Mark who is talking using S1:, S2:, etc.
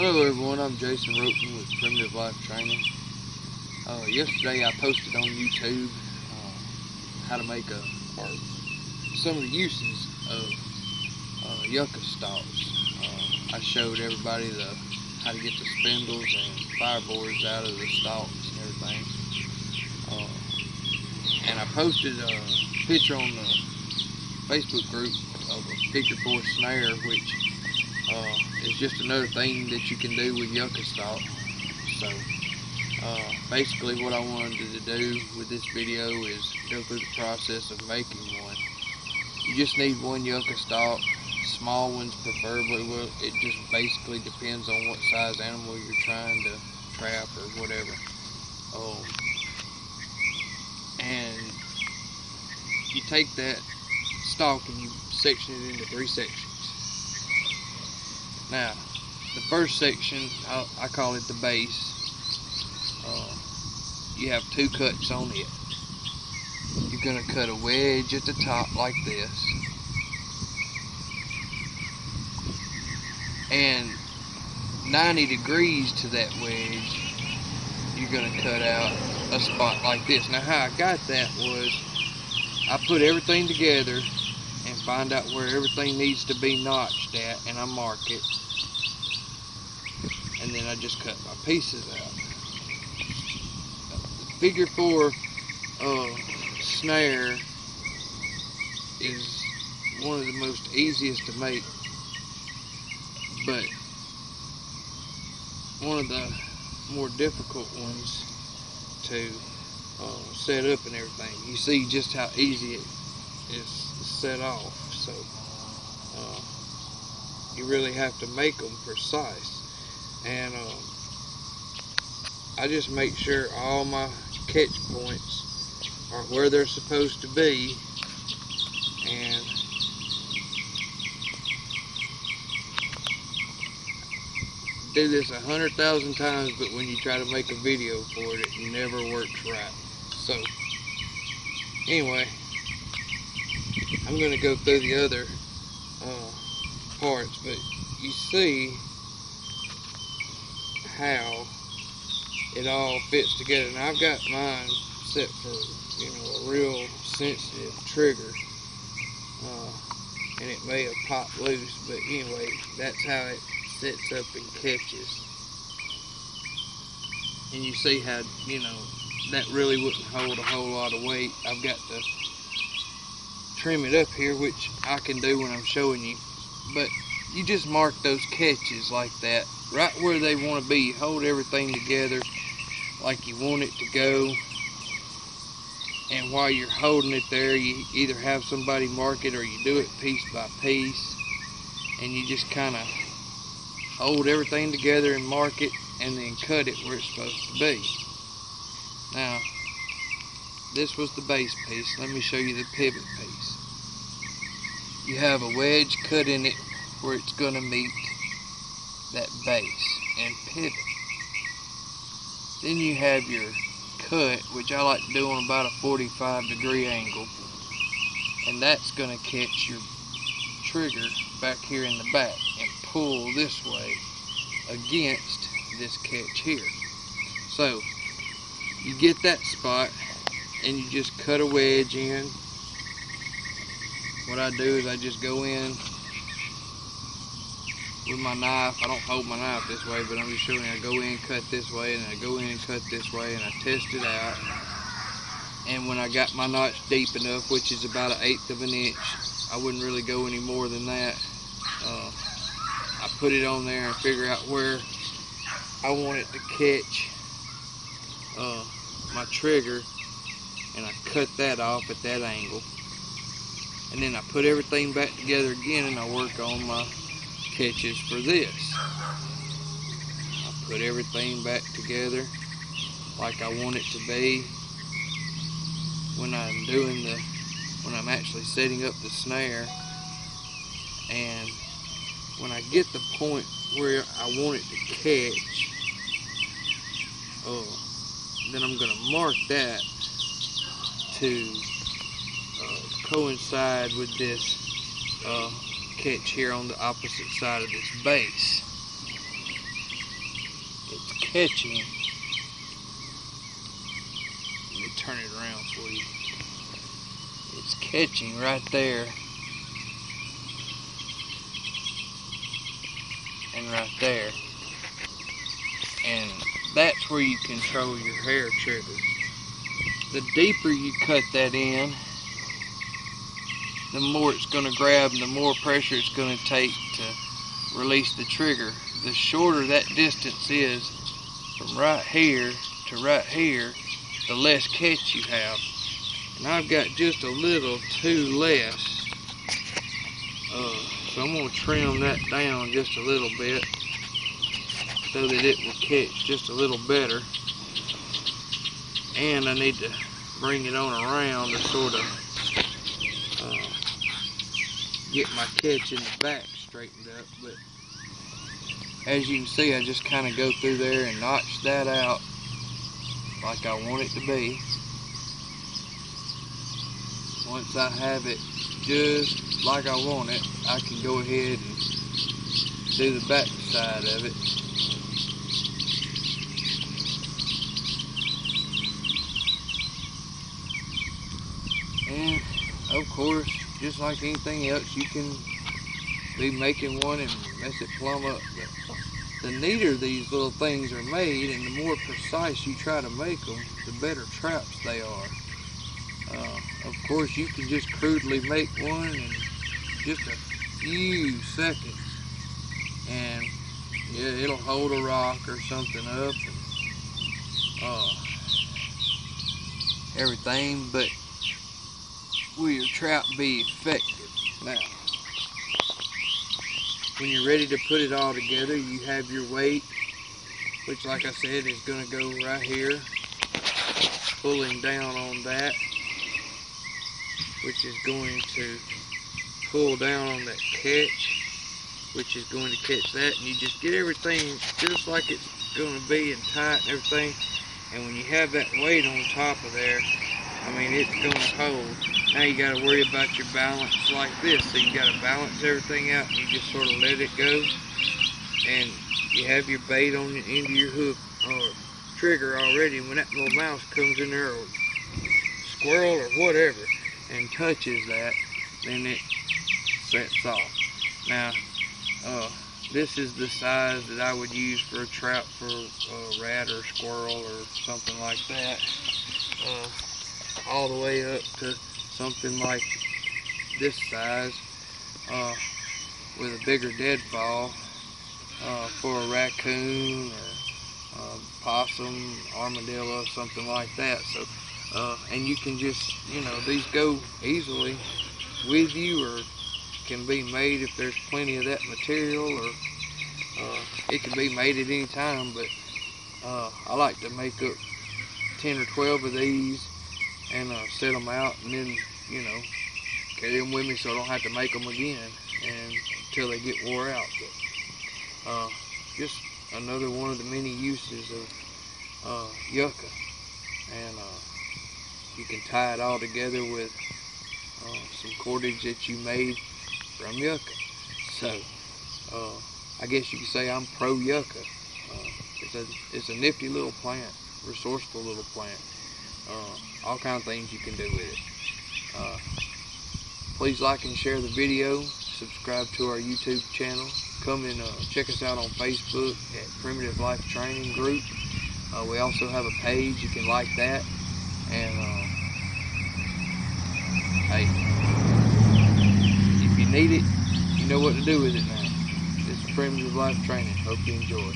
S1: Hello everyone, I'm Jason Roten with Primitive Life Training. Yesterday I posted on YouTube how to make some of the uses of yucca stalks. I showed everybody how to get the spindles and fireboards out of the stalks and everything. And I posted a picture on the Facebook group of a picture for a snare, which is just another thing that you can do with yucca stalk. So basically what I wanted to do with this video is go through the process of making one. You just need one yucca stalk, small ones preferably. Well, it just basically depends on what size animal you're trying to trap or whatever. And you take that stalk and you section it into 3 sections. Now, the first section, I call it the base. You have 2 cuts on it. You're going to cut a wedge at the top like this. And 90 degrees to that wedge, you're going to cut out a spot like this. Now, how I got that was I put everything together and find out where everything needs to be notched at, and I mark it, and then I just cut my pieces out. The figure 4 snare is one of the most easiest to make, but one of the more difficult ones to set up and everything. You see just how easy it is set off, so you really have to make them precise. And I just make sure all my catch points are where they're supposed to be, and do this 100,000 times, but when you try to make a video for it, it never works right. So anyway, I'm going to go through the other parts, but you see how it all fits together. Now I've got mine set for, a real sensitive trigger, and it may have popped loose, but anyway, that's how it sets up and catches. And you see how, that really wouldn't hold a whole lot of weight. I've got to trim it up here, which I can do when I'm showing you, but you just mark those catches like that, right where they want to be. You hold everything together like you want it to go, and while you're holding it there, you either have somebody mark it or you do it piece by piece, and you just kind of hold everything together and mark it, and then cut it where it's supposed to be. Now, this was the base piece. Let me show you the pivot piece. You have a wedge cut in it where it's going to meet that base and pivot. Then you have your cut, which I like to do on about a 45-degree angle, and that's going to catch your trigger back here in the back and pull this way against this catch here. So you get that spot and you just cut a wedge in. What I do is I just go in with my knife. I don't hold my knife this way, but I'm just showing you. I go in, cut this way, and I go in and cut this way, and I test it out. And when I got my notch deep enough, which is about 1/8 of an inch, I wouldn't really go any more than that. I put it on there and figure out where I want it to catch my trigger, and I cut that off at that angle. And then I put everything back together again, and I work on my catches for this. I put everything back together like I want it to be. When I'm actually setting up the snare, and when I get the point where I want it to catch, then I'm going to mark that to coincide with this catch here on the opposite side of this base. catching. Let me turn it around for you. It's catching right there and right there, and that's where you control your hair trigger. The deeper you cut that in, the more it's going to grab and the more pressure it's going to take to release the trigger. The shorter that distance is from right here to right here, the less catch you have. And I've got just a little too less, so I'm going to trim that down just a little bit so that it will catch just a little better. And I need to bring it on around to sort of get my catch in the back straightened up. But as you can see, I just kind of go through there and notch that out like I want it to be. Once I have it just like I want it, I can go ahead and do the back side of it. And of course, just like anything else, you can be making one and mess it plumb up. But the neater these little things are made and the more precise you try to make them, the better traps they are. Of course, you can just crudely make one in just a few seconds, and yeah, it'll hold a rock or something up and everything, but will your trap be effective? Now, when you're ready to put it all together, you have your weight, which, like I said, is going to go right here, pulling down on that, which is going to pull down on that catch, which is going to catch that, and you just get everything just like it's going to be and tight and everything. And when you have that weight on top of there, I mean, it's going to hold. Now you got to worry about your balance like this. So you got to balance everything out, and you just sort of let it go. And you have your bait on the end of your hook or trigger already. And when that little mouse comes in there, or squirrel or whatever, and touches that, then it sets off. Now, this is the size that I would use for a trap for a rat or squirrel or something like that. All the way up to something like this size with a bigger deadfall for a raccoon or possum, armadillo, something like that. So, and you can just, you know, these go easily with you, or can be made if there's plenty of that material, or it can be made at any time. But I like to make up 10 or 12 of these and set them out, and then, you know, carry them with me so I don't have to make them again and until they get wore out. But just another one of the many uses of yucca, and you can tie it all together with some cordage that you made from yucca. So I guess you could say I'm pro yucca. It's a nifty little plant, resourceful little plant. All kinds of things you can do with it. Please like and share the video. Subscribe to our YouTube channel. Come and check us out on Facebook at Primitive Life Training Group. We also have a page. You can like that. And hey, if you need it, you know what to do with it now. It's Primitive Life Training. Hope you enjoy.